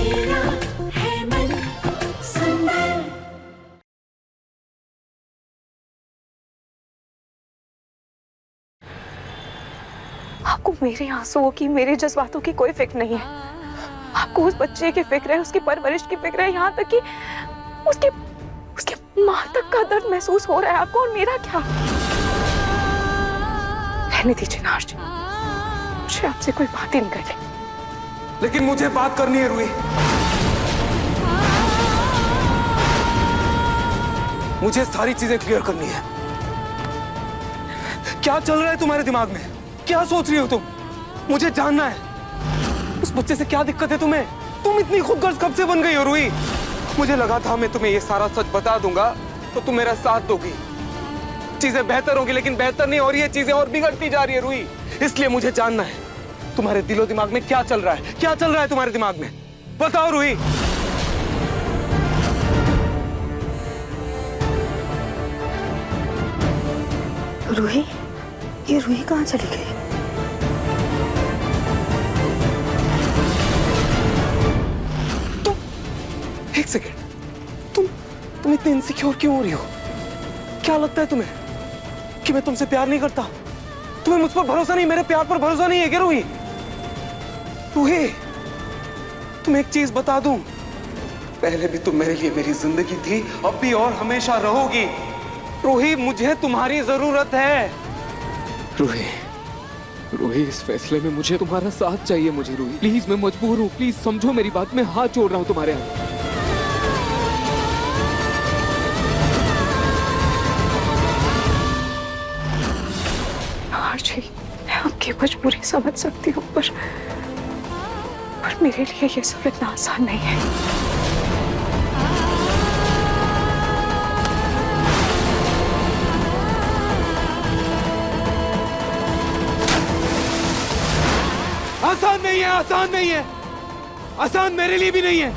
मेरा है मन सुंदर। आपको मेरे आंसुओं की, मेरे जज्बातों की कोई फिक्र नहीं है। आपको उस बच्चे की फिक्र है, उसकी परवरिश की फिक्र है, यहाँ तक कि उसके उसके माँ तक का दर्द महसूस हो रहा है आपको। और मेरा क्या? रहने दीजिए नाज जी, मुझे आपसे कोई बात ही नहीं करनी। लेकिन मुझे बात करनी है रूही। मुझे सारी चीजें क्लियर करनी है। क्या चल रहा है तुम्हारे दिमाग में? क्या सोच रही हो तुम? मुझे जानना है। उस बच्चे से क्या दिक्कत है तुम्हें? तुम इतनी खुदगर्ज कब से बन गई हो रूही? मुझे लगा था मैं तुम्हें ये सारा सच बता दूंगा तो तुम मेरा साथ दोगी, चीजें बेहतर होंगी, लेकिन बेहतर नहीं हो रही है, चीजें और बिगड़ती जा रही है रूही। इसलिए मुझे जानना है तुम्हारे दिलो दिमाग में क्या चल रहा है। क्या चल रहा है तुम्हारे दिमाग में? बताओ रूही। रूही? ये रूही कहाँ चली गई? एक सेकेंड, तुम इतनी इनसिक्योर क्यों हो रही हो? क्या लगता है तुम्हें कि मैं तुमसे प्यार नहीं करता? तुम्हें मुझ पर भरोसा नहीं, मेरे प्यार पर भरोसा नहीं है क्या रूही? रूही, तुम एक चीज बता दूं, पहले भी तुम मेरे लिए मेरी जिंदगी थी, अब भी और हमेशा रहोगी। रूही, मुझे तुम्हारी जरूरत है। रूही, रूही, इस फैसले में मुझे तुम्हारा साथ चाहिए। मुझे रूही, प्लीज, मैं मजबूर हूँ, प्लीज समझो मेरी बात। मैं हाथ जोड़ रहा हूँ तुम्हारे यहाँ। जी, मैं आपकी मजबूरी समझ सकती हूँ, पर मेरे लिए ये सब इतना आसान नहीं है। आसान नहीं है, आसान नहीं है, आसान मेरे लिए भी नहीं है।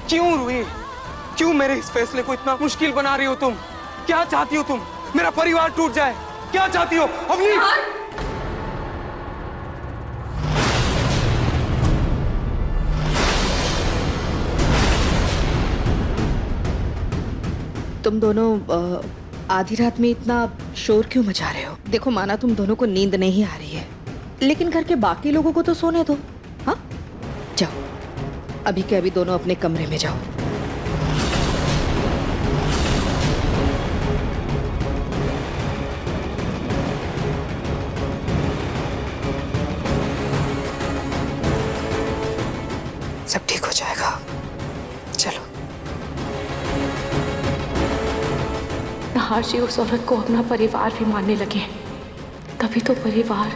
क्यों रूही? क्यों मेरे इस फैसले को इतना मुश्किल बना रही हो तुम? क्या चाहती हो तुम? मेरा परिवार टूट जाए? क्या चाहती हो अवनी? तुम दोनों आधी रात में इतना शोर क्यों मचा रहे हो? देखो माना तुम दोनों को नींद नहीं आ रही है, लेकिन घर के बाकी लोगों को तो सोने दो। हाँ, जाओ, अभी के अभी दोनों अपने कमरे में जाओ। सब ठीक हो जाएगा, चलो। नहार जी उस औरत को अपना परिवार भी मानने लगे, तभी तो परिवार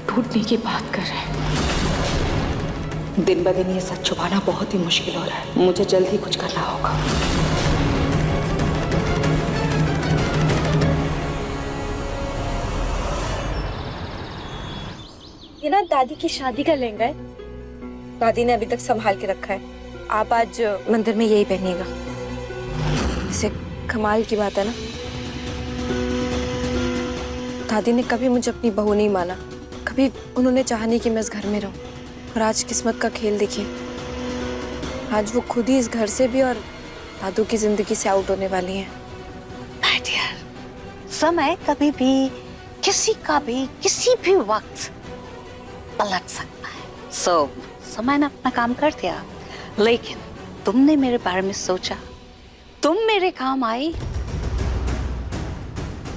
टूटने की बात कर रहे हैं। दिन ब दिन ये सच छुपाना बहुत ही मुश्किल हो रहा है। मुझे जल्द ही कुछ करना होगा। ये ना दादी की शादी का लहंगा है, दादी ने अभी तक संभाल के रखा है। आप आज मंदिर में यही पहनिएगा। इसे कमाल की बात है ना, दादी ने कभी मुझे अपनी बहू नहीं माना, कभी उन्होंने चाहा नहीं कि मैं इस घर में रहूं। और आज किस्मत का खेल देखिए, आज वो खुद ही इस घर से भी और दादू की जिंदगी से आउट होने वाली हैं। माय डियर, समय कभी भी किसी का भी किसी भी वक्त पलट सकता है। समय ने अपना काम कर दिया, लेकिन तुमने मेरे बारे में सोचा, तुम मेरे काम आई,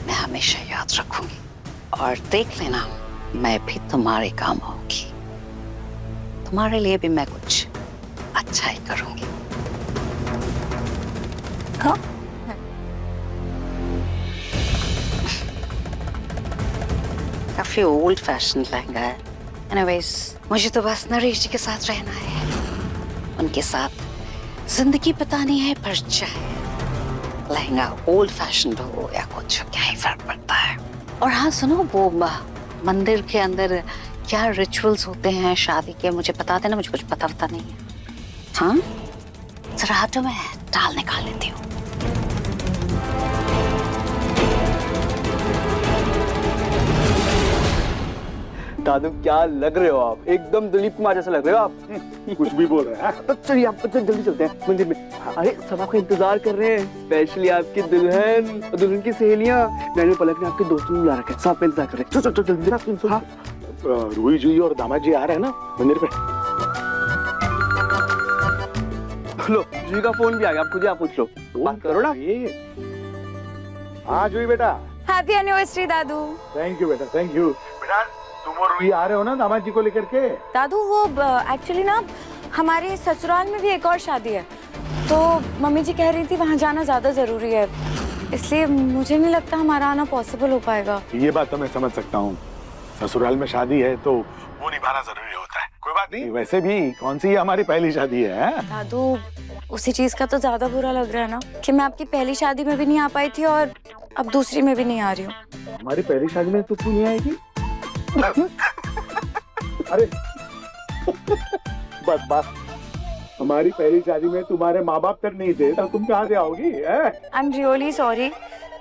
मैं हमेशा याद रखूंगी। और देख लेना, मैं भी तुम्हारे काम आऊंगी। तुम्हारे लिए भी मैं कुछ अच्छा ही करूंगी। हाँ? काफी ओल्ड फैशन लहंगा है। एनीवेज, मुझे तो बस नरेश जी के साथ रहना है, उनके साथ जिंदगी बितानी है। पर चाहे लहंगा ओल्ड फैशन हो या कुछ, क्या ही फर्क पड़ता है। और हाँ सुनो, वो मंदिर के अंदर क्या रिचुअल्स होते हैं शादी के, मुझे बता देना, मुझे कुछ पता नहीं है। हाँ, जरा हटो, मैं दाल निकाल लेती हूँ। दादू क्या लग रहे हो आप, एकदम दिलीप कुमार जैसा लग रहे हो आप। कुछ भी बोल रहे हैं। तो चलिए आप जल्दी चलते हैं मंदिर में। अरे सब आपका इंतजार कर रहे हैं, स्पेशली आपकी दुल्हन और दुल्हन की सहेलियां। मैंने पलक ने आपके दोस्तों को बुला रखा है, सब आपका इंतजार कर रहे हैं। चलो चलो जल्दी। हाँ रूही जी और दामाद जी आ रहे हैं ना मंदिर पे। लो जूही का फोन भी आ गया, आप खुद ही आप पूछ लो, बात करो ना। हाँ जूही बेटा। Happy anniversary Dadu. Thank you बेटा, थैंक यू बेटा। तुम और रूही आ रहे हो ना दामाद जी को लेकर के? दादू वो एक्चुअली ना हमारे ससुराल में भी एक और शादी है, तो मम्मी जी कह रही थी वहाँ जाना ज्यादा जरूरी है, इसलिए मुझे नहीं लगता हमारा आना पॉसिबल हो पाएगा। ये बात तो मैं समझ सकता हूँ, ससुराल में शादी है तो वो निभाना जरूरी होता है। कोई बात नहीं, वैसे भी कौन सी हमारी पहली शादी है? दादू उसी चीज का तो ज्यादा बुरा लग रहा है ना कि मैं आपकी पहली शादी में भी नहीं आ पाई थी और अब दूसरी में भी नहीं आ रही हूँ। हमारी पहली शादी में तो तू नहीं आएगी? अरे बस हमारी पहली शादी में तुम्हारे माँ बाप तक नहीं थे, तो तुम कहाँ से आओगी? आई एम रियली सॉरी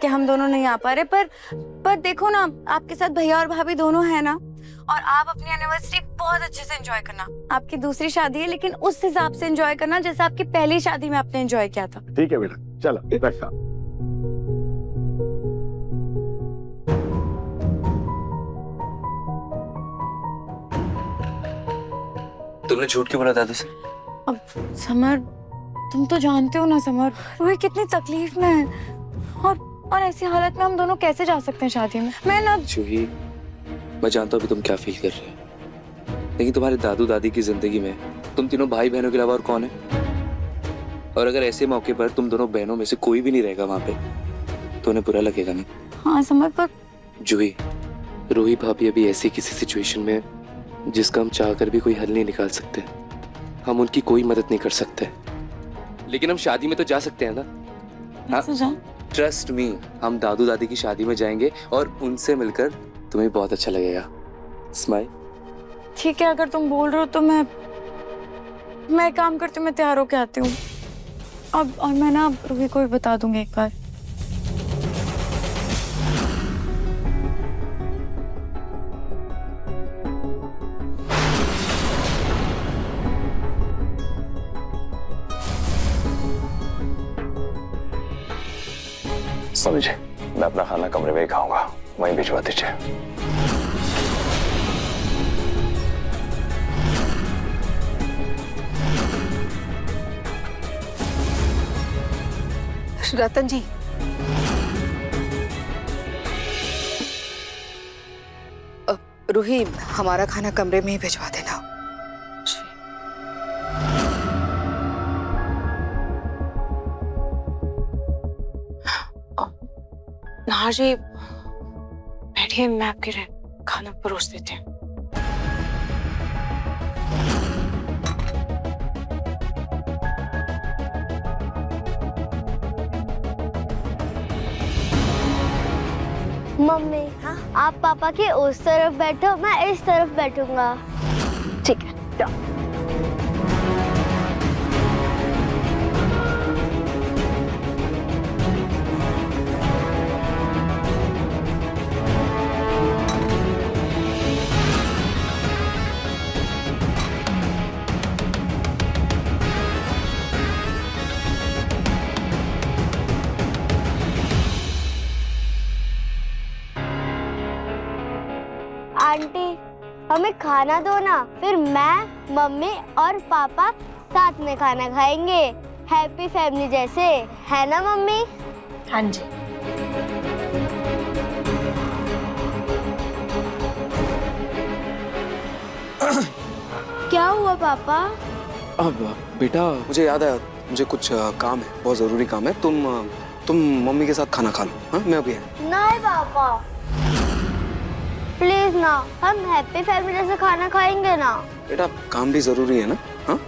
कि हम दोनों नहीं आ पा रहे, पर देखो ना आपके साथ भैया और भाभी दोनों है ना, और आप अपनी एनिवर्सरी बहुत अच्छे से एंजॉय करना। आपकी दूसरी शादी है लेकिन उस हिसाब से एंजॉय करना जैसे आपकी पहली शादी में आपने एंजॉय किया था। ठीक है बेटा, चलो बैठा। तुमने झूठ क्यों बोला दादू से? अब समर तुम तो जानते हो ना समर, रूही कितनी तकलीफ में है, और ऐसी हालत में हम दोनों कैसे जा सकते हैं शादी में। मैं ना जूही, मैं जानता हूँ अभी तुम क्या फील कर रहे हो, लेकिन तुम्हारे दादू दादी की जिंदगी में तुम तीनों भाई बहनों के अलावा और कौन है? और अगर ऐसे मौके पर तुम दोनों बहनों में से कोई भी नहीं रहेगा वहां पे, तो उन्हें बुरा लगेगा नहीं? हाँ समर, पर जूही, रूही भाभी अभी ऐसी किसी सिचुएशन में जिसका हम चाहकर भी कोई हल नहीं निकाल सकते, हम उनकी कोई मदद नहीं कर सकते, लेकिन हम शादी में तो जा सकते हैं ना? हाँ ट्रस्ट मी, हम दादू दादी की शादी में जाएंगे और उनसे मिलकर तुम्हें बहुत अच्छा लगेगा। स्माइल। ठीक है, अगर तुम बोल रहे हो तो मैं एक काम करती हूँ, मैं तैयार होके आती हूँ अब, और मैं ना रूही को भी बता दूंगी एक बार। समझे, मैं अपना खाना कमरे में ही खाऊंगा, वहीं भिजवा दीजिए। रतन जी, रूही हमारा खाना कमरे में ही भिजवा देना। नाहर जी बैठिए, मैं आपके लिए खाना परोस देती हूँ। मम्मी, हाँ? आप पापा के उस तरफ बैठो, मैं इस तरफ बैठूंगा। ठीक है, जाओ। आंटी, हमें खाना दो ना, फिर मैं, मम्मी और पापा साथ में खाना खाएंगे, हैप्पी फैमिली जैसे, है ना मम्मी? हाँ जी। क्या हुआ पापा? अब बेटा, मुझे याद आया, मुझे कुछ काम है, बहुत जरूरी काम है। तुम मम्मी के साथ खाना खा लो। हाँ, मैं अभी है। नहीं पापा, प्लीज ना, हम हैप्पी फैमिली जैसे खाना खाएंगे ना। बेटा काम भी जरूरी है ना। हाँ,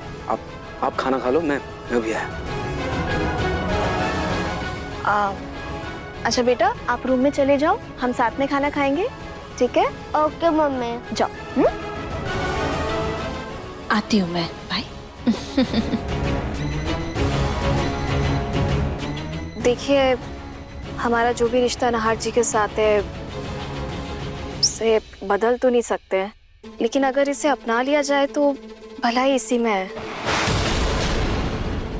आप खाना खा लो, मैं अभी आया। अच्छा बेटा, आप रूम में चले जाओ, हम साथ में खाना खाएंगे, ठीक है? Okay mummy. जाओ। आती हूँ मैं, बाय। देखिए, हमारा जो भी रिश्ता नाहर जी के साथ है उसे बदल तो नहीं सकते हैं, लेकिन अगर इसे अपना लिया जाए तो भलाई इसी में है।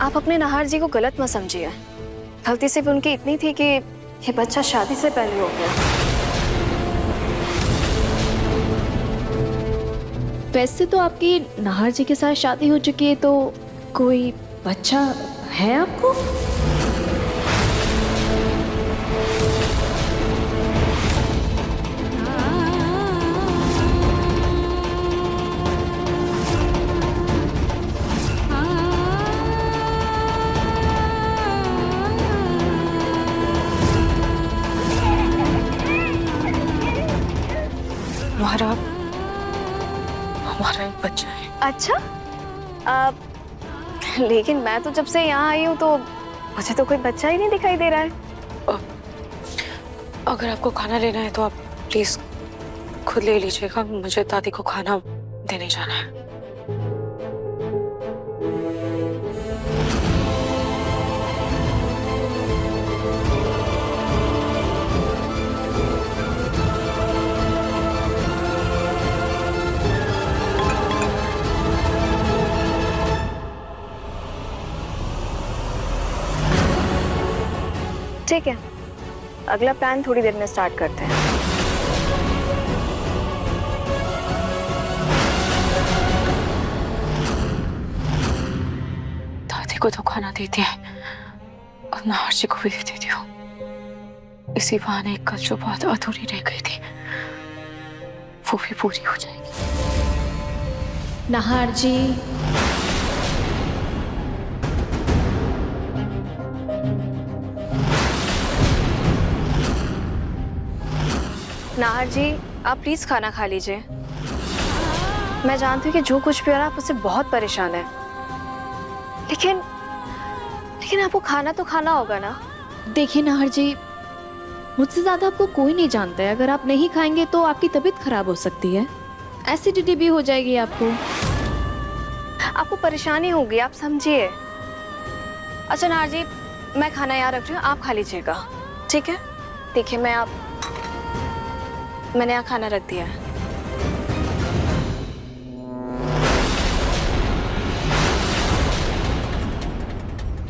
आप अपने नाहर जी को गलत मत समझिए। गलती सिर्फ उनकी इतनी थी कि ये बच्चा शादी से पहले हो गया। वैसे तो आपकी नाहर जी के साथ शादी हो चुकी है, तो कोई बच्चा है आपको? हमारा एक बच्चा है। अच्छा, लेकिन मैं तो जब से यहाँ आई हूँ तो मुझे तो कोई बच्चा ही नहीं दिखाई दे रहा है। अगर आपको खाना लेना है तो आप प्लीज खुद ले लीजिएगा, मुझे दादी को खाना देने जाना है। ठीक है, अगला प्लान थोड़ी देर में स्टार्ट करते हैं। दादी को तो खाना देती है और नाहर जी को भी दे देती हूँ। इसी बहाने कल जो बात अधूरी रह गई थी वो भी पूरी हो जाएगी। नाहर जी, नाहर जी, आप प्लीज खाना खा लीजिए। मैं जानती हूँ कि जो कुछ भी हो रहा है आप उससे बहुत परेशान है, लेकिन आपको खाना तो खाना होगा ना। देखिए नाहर जी, मुझसे ज्यादा आपको कोई नहीं जानता है। अगर आप नहीं खाएंगे तो आपकी तबीयत खराब हो सकती है, एसिडिटी भी हो जाएगी आपको परेशानी होगी, आप समझिए। अच्छा नाहर जी, मैं खाना यहाँ रख रही हूँ, आप खा लीजिएगा, ठीक है? देखिए मैंने यहाँ खाना रख दिया है।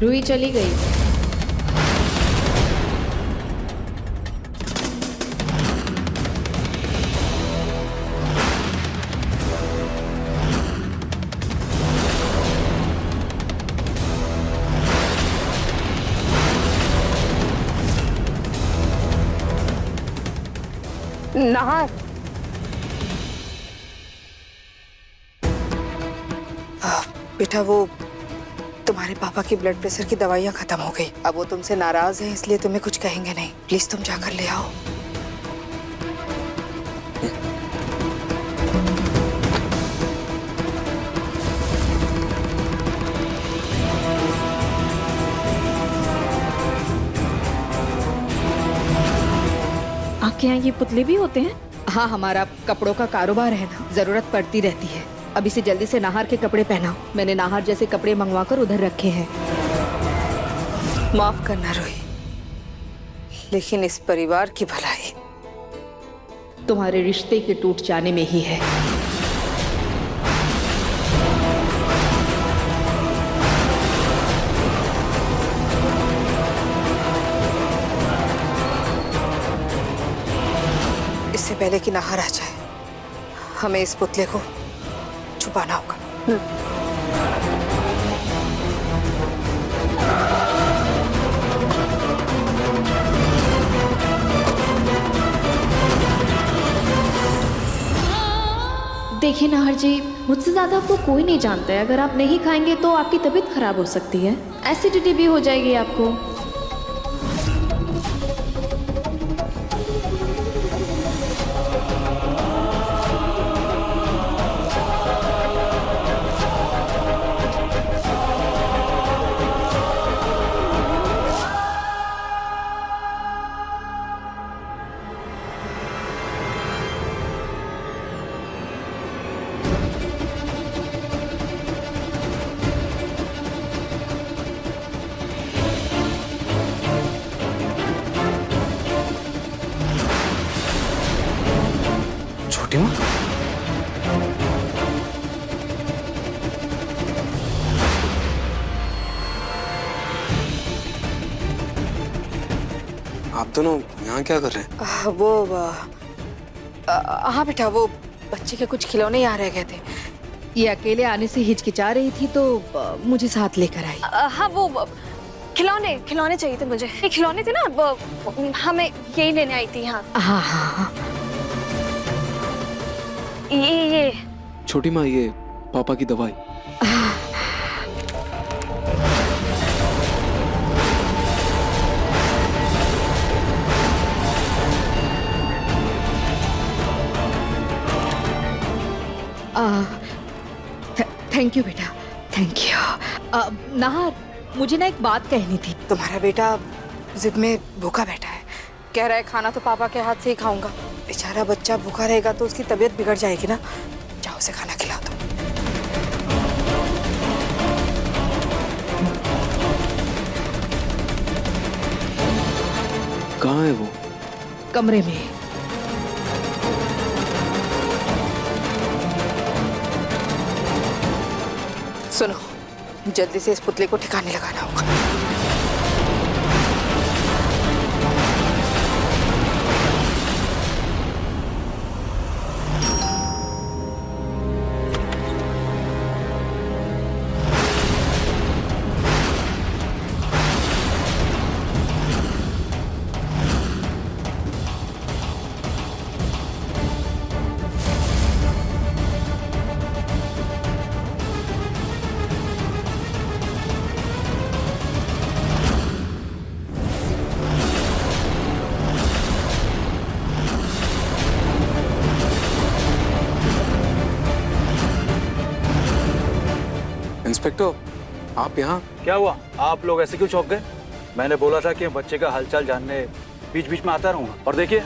रूही चली गई। नाहर, बेटा वो तुम्हारे पापा की ब्लड प्रेशर की दवाइयाँ खत्म हो गई। अब वो तुमसे नाराज है, इसलिए तुम्हें कुछ कहेंगे नहीं। प्लीज तुम जाकर ले आओ। आपके यहाँ ये पुतले भी होते हैं? हाँ, हमारा कपड़ों का कारोबार है ना, जरूरत पड़ती रहती है। अब इसे जल्दी से नाहर के कपड़े पहनाओ। मैंने नाहर जैसे कपड़े मंगवाकर उधर रखे हैं। माफ करना रोही, लेकिन इस परिवार की भलाई तुम्हारे रिश्ते के टूट जाने में ही है। इससे पहले कि नाहर आ जाए, हमें इस पुतले को छुपाना होगा। देखिए नाहर जी, मुझसे ज्यादा आपको कोई नहीं जानता है। अगर आप नहीं खाएंगे तो आपकी तबीयत खराब हो सकती है, एसिडिटी भी हो जाएगी आपको। दोनों यहाँ क्या कर रहे हैं? हाँ बेटा, वो बच्चे के कुछ खिलौने यहाँ रह गए थे। ये अकेले आने से हिचकिचा रही थी तो मुझे साथ लेकर आई। हाँ, वो खिलौने चाहिए थे मुझे। ये खिलौने थे ना, हमें यही लेने आई थी। हाँ हाँ हाँ। ये छोटी माँ, ये पापा की दवाई। थैंक यू बेटा, थैंक यू। नाहर, मुझे ना एक बात कहनी थी। तुम्हारा बेटा जिद में भूखा बैठा है, कह रहा है खाना तो पापा के हाथ से ही खाऊंगा। बेचारा बच्चा भूखा रहेगा तो उसकी तबीयत बिगड़ जाएगी ना। जाओ उसे खाना खिला दो। कहाँ है वो? कमरे में। सुनो, जल्दी से इस पुतले को ठिकाने लगाना होगा। इंस्पेक्टर, आप यहाँ? क्या हुआ? आप लोग ऐसे क्यों चौंक गए? मैंने बोला था कि बच्चे का हालचाल जानने बीच बीच में आता रहूंगा। और देखिए,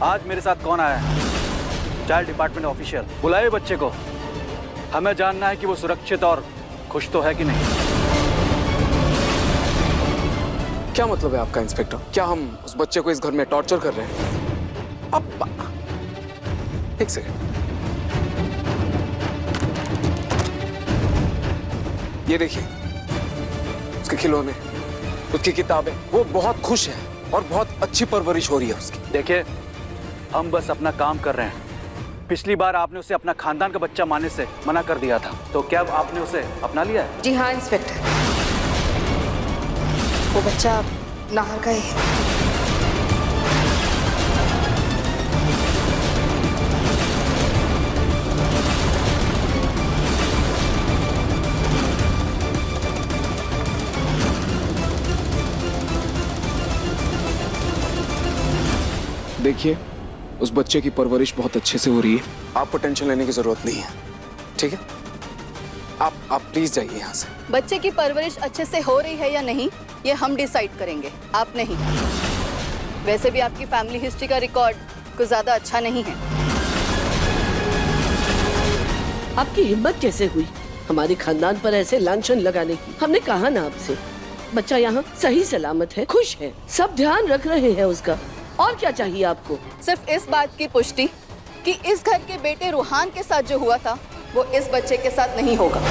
आज मेरे साथ कौन आया है? Child department official. बुलाए बच्चे को, हमें जानना है कि वो सुरक्षित और खुश तो है कि नहीं। क्या मतलब है आपका इंस्पेक्टर? क्या हम उस बच्चे को इस घर में टॉर्चर कर रहे हैं? अब एक सेकंड, ये देखिए, उसके खिलौने, उसकी किताबें, वो बहुत खुश है और बहुत अच्छी परवरिश हो रही है उसकी। देखिए, हम बस अपना काम कर रहे हैं। पिछली बार आपने उसे अपना खानदान का बच्चा मानने से मना कर दिया था, तो क्या आपने उसे अपना लिया है? जी हाँ इंस्पेक्टर, वो बच्चा नाहर का ही है। देखिए, उस बच्चे की परवरिश बहुत अच्छे से हो रही है, आपको टेंशन लेने की जरूरत नहीं है, ठीक है? आप प्लीज जाइए यहाँ से। बच्चे की परवरिश अच्छे से हो रही है या नहीं, ये हम डिसाइड करेंगे, आप नहीं। वैसे भी आपकी फैमिली हिस्ट्री का रिकॉर्ड कुछ ज्यादा अच्छा नहीं है। आपकी हिम्मत कैसे हुई हमारे खानदान पर ऐसे लांछन लगाने की? हमने कहा ना आपसे, बच्चा यहाँ सही सलामत है, खुश है, सब ध्यान रख रहे हैं उसका। और क्या चाहिए आपको? सिर्फ इस बात की पुष्टि कि इस घर के बेटे रूहान के साथ जो हुआ था वो इस बच्चे के साथ नहीं होगा।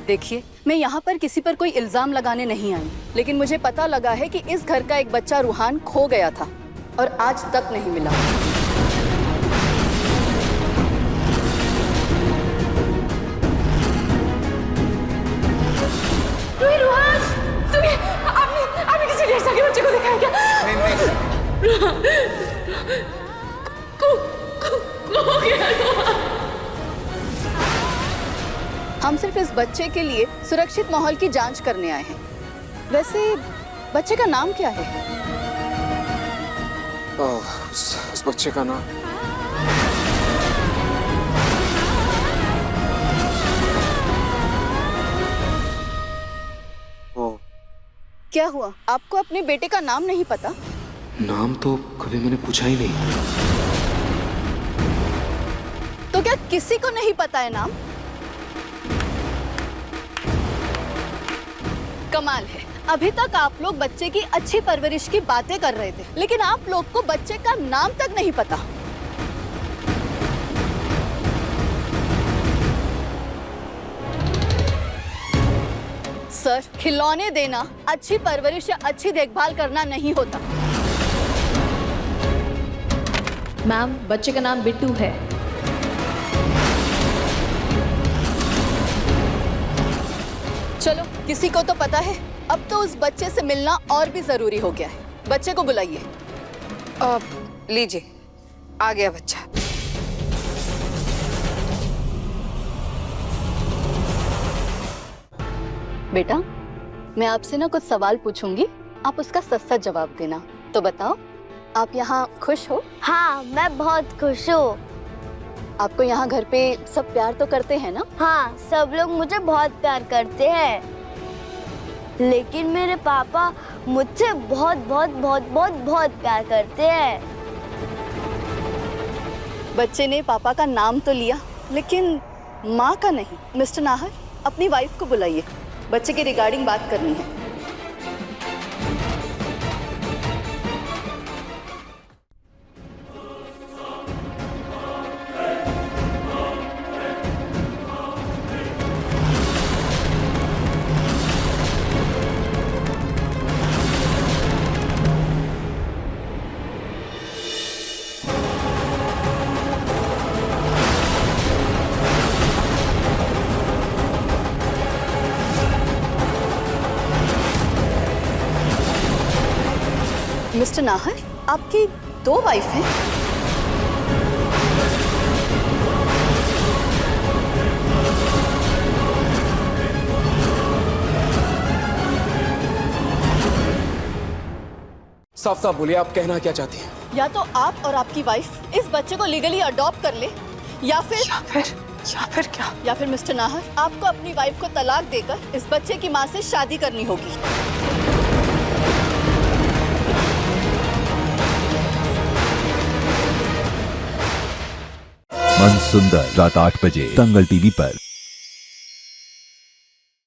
देखिए, मैं यहाँ पर किसी पर कोई इल्जाम लगाने नहीं आई, लेकिन मुझे पता लगा है कि इस घर का एक बच्चा रूहान खो गया था और आज तक नहीं मिला। रूहान, आपने किसी डेढ़ के बच्चे को देखा है क्या? नहीं। खो गया। हम सिर्फ इस बच्चे के लिए सुरक्षित माहौल की जांच करने आए हैं। वैसे बच्चे का नाम क्या है? उस बच्चे का नाम क्या हुआ? आपको अपने बेटे का नाम नहीं पता? नाम तो कभी मैंने पूछा ही नहीं। तो क्या किसी को नहीं पता है नाम? कमाल है, अभी तक आप लोग बच्चे की अच्छी परवरिश की बातें कर रहे थे, लेकिन आप लोग को बच्चे का नाम तक नहीं पता। सर, खिलौने देना अच्छी परवरिश या अच्छी देखभाल करना नहीं होता। मैम, बच्चे का नाम बिट्टू है। चलो, किसी को तो पता है, अब तो उस बच्चे से मिलना और भी जरूरी हो गया है। बच्चे को बुलाइए। लीजिए, आ गया बच्चा। बेटा, मैं आपसे ना कुछ सवाल पूछूंगी, आप उसका सच-सच जवाब देना। तो बताओ, आप यहाँ खुश हो? हाँ, मैं बहुत खुश हूँ। आपको यहाँ घर पे सब प्यार तो करते हैं ना? हाँ, सब लोग मुझे बहुत प्यार करते हैं, लेकिन मेरे पापा मुझसे बहुत बहुत बहुत बहुत बहुत प्यार करते हैं। बच्चे ने पापा का नाम तो लिया, लेकिन माँ का नहीं। मिस्टर नाहर, अपनी वाइफ को बुलाइए, बच्चे के रिगार्डिंग बात करनी है। मिस्टर नाहर, आपकी 2 वाइफ हैं? साफ साफ बोलिए, आप कहना क्या चाहती हैं? या तो आप और आपकी वाइफ इस बच्चे को लीगली अडॉप्ट कर ले, या फिर क्या? या फिर मिस्टर नाहर, आपको अपनी वाइफ को तलाक देकर इस बच्चे की माँ से शादी करनी होगी। मन सुंदर, रात 8 बजे दंगल टीवी पर।